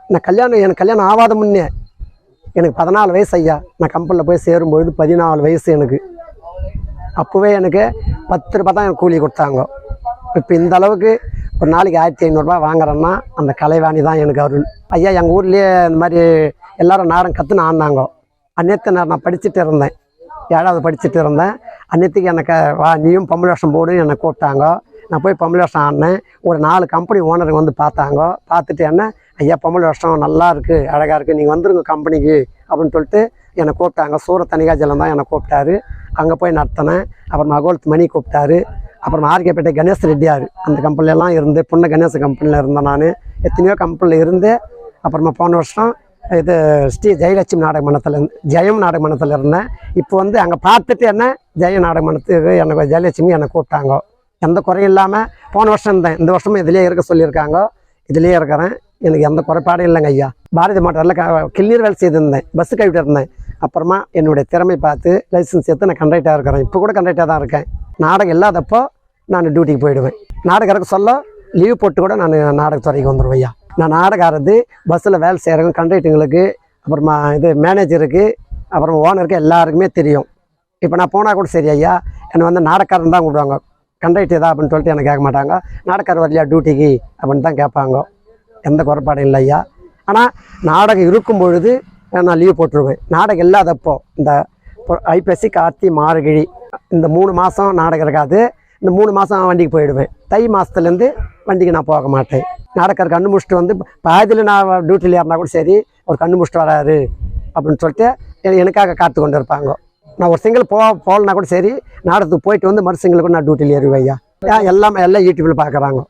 எனக்கு கல்யாணம் ஆகாத முன்னே எனக்கு 14 வயசு ஐயா. நான் கம்பெனியில் போய் சேரும்பொழுது 14 வயசு எனக்கு. அப்போவே எனக்கு 10 ரூபா தான் எனக்கு கூலி கொடுத்தாங்க. இப்போ இந்த அளவுக்கு ஒரு நாளைக்கு 1500 ரூபா வாங்குறேன்னா அந்த கலைவாணி தான் எனக்கு அருள் ஐயா. எங்கள் ஊர்லேயே இந்த மாதிரி எல்லோரும் நாடகம் கற்றுன்னு ஆடினாங்க. அந்நேரத்து நான் படிச்சுட்டு இருந்தேன், 7வது படிச்சுட்டு இருந்தேன். அந்நேரத்துக்கு எனக்கு வா நீயும் பொம்பளை வேஷம் போடு என்னை கூப்பிட்டாங்க. நான் போய் பொம்பளை வேஷம் ஆடினேன். ஒரு 4 கம்பெனி ஓனருக்கு வந்து பார்த்தாங்க. பார்த்துட்டு என்ன ஐயா பொம்பளை வேஷம் நல்லா இருக்குது, அழகாக இருக்குது, நீங்கள் வந்துருங்க கம்பெனிக்கு அப்படின்னு சொல்லிட்டு என்னை கூப்பிட்டாங்க. சூரத் தணிகாஜலம் தான் என்னை கூப்பிட்டாரு. அங்கே போய் நடத்தினேன். அப்புறம் மகோல்த் மணி கூப்பிட்டாரு. அப்புறம் ஆர்கேபேட்டை கணேஷ் ரெட்டியார் அந்த கம்பெனிலலாம் இருந்து பொண்ணு கணேஷ் கம்பெனியில் இருந்தேன். நான் எத்தனையோ கம்பெனியில் இருந்து அப்புறமா போன வருஷம் இது ஸ்ரீ ஜெயலட்சுமி நாடக மன்றத்தில் ஜெயம் நாடக மன்றத்தில் இருந்தேன். இப்போ வந்து அங்கே பார்த்துட்டு என்ன ஜெயம் நாடக மன்றத்துக்கு எனக்கு ஜெயலட்சுமி என்னை கூப்பிட்டாங்க. எந்த குறையும் இல்லாமல் போன வருஷம் இருந்தேன். இந்த வருஷமும் இதிலே இருக்க சொல்லியிருக்காங்க. இதிலே இருக்கிறேன். எனக்கு எந்த குறைபாடும் இல்லைங்க ஐயா. பாரதி மோட்டாரில் கிளீர் வேலை செய்திருந்தேன், பஸ்ஸு கவிட்டு இருந்தேன். அப்புறமா என்னுடைய திறமை பார்த்து லைசன்ஸ் எடுத்து நான் கண்டக்டராக இருக்கிறேன். இப்போ கூட கண்டக்டராக தான் இருக்கேன். நாடகம் இல்லாதப்போ நான் டியூட்டிக்கு போயிடுவேன். நாடகம் இருக்க சொல்ல லீவ் போட்டு கூட நான் நாடகத்துறைக்கு வந்துடுவேன் ஐயா. நான் நாடகம் ஆடுறது பஸ்ஸில் வேலை செய்கிறவங்க கண்டக்டருங்களுக்கு அப்புறமா இது மேனேஜருக்கு அப்புறம் ஓனருக்கு எல்லாருக்குமே தெரியும். இப்போ நான் போனால் கூட சரி ஐயா என்னை வந்து நாடகக்காரன் தான் கூப்பிடுவாங்க. கண்டக்டர் தான் அப்படின்னு சொல்லிட்டு எனக்கு கேட்க மாட்டாங்க. நாடகக்காரர் வரலையா டியூட்டிக்கு அப்படின்னு தான் கேட்பாங்க. எந்த குறைபாடும் இல்லை ஐயா. ஆனால் நாடகம் இருக்கும் பொழுது நான் லீவ் போட்டுருவேன். நாடகம் இல்லாதப்போ இந்த ஐப்பசி கார்த்தி மார்கழி இந்த 3 மாதம் நாடகம் இருக்காது. இந்த 3 மாதம் வண்டிக்கு போயிடுவேன். தை மாதத்துலேருந்து வண்டிக்கு நான் போக மாட்டேன். நாடகர் கண்ணு முடிச்சுட்டு வந்து பாதியில் நான் டியூட்டியில் ஏறினா கூட சரி ஒரு கண்ணு முடிச்சுட்டு வராரு அப்படின்னு சொல்லிட்டு எனக்காக காத்து கொண்டு இருப்பாங்க. நான் ஒரு சிங்கிள் போகலனா கூட சரி நாடகத்துக்கு போயிட்டு வந்து மறு சிங்கிள் கூட நான் டியூட்டியில் ஏறுவேன் ஐயா. எல்லாம் யூடியூப்பில் பார்க்குறாங்க.